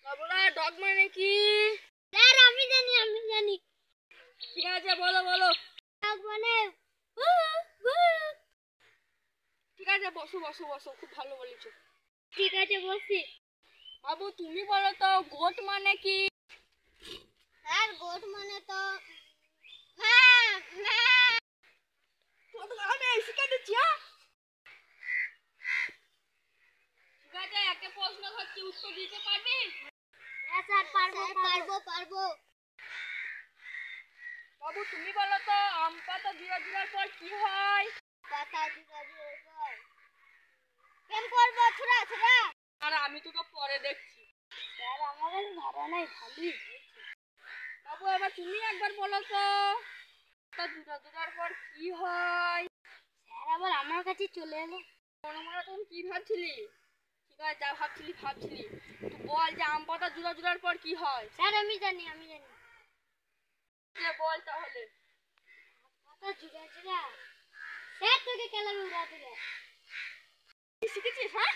বাবুরা ডগ মানে কি? স্যার আমি জানি। ঠিক আছে বলো বলো। ডগ মানে ঠিক আছে বসো বসো বসো, খুব ভালো বলেছো। ঠিক আছে বসি। বাবু তুমি বলো তো গোট মানে কি? স্যার গোট মানে তো হ্যাঁ হ্যাঁ। আমি শিখে দিচ্ছি। হ্যাঁ ঠিক আছে, একটা প্রশ্ন করছি, উত্তর দিতে পারবি? হ্যাঁ স্যার পারবো। বাবু তুমি বলো তো আম পাতা জোড়ার পর কি হয়? পাতা দিবার পর কেন করব ছোড়া। আর আমি তোকে পরে দেখছি। স্যার আমার কাছে ধারণাই খালি। বাবু এবার তুমি একবার বলো তো পাতা জোড়ার পর কি হয়? স্যার আবার আমার কাছে চলে এলো। মনে মনে তুমি কি ভাবছিলি? ঠিক আছে যা ভাবছিলি তুই বল যে আম পাতা জোড়ার পর কি হয়? স্যার আমি জানি। বল তাহলে। পাতা জুড়া স্যার তোকে খেলাবে উড়া দিলে শিখেছিস? হ্যাঁ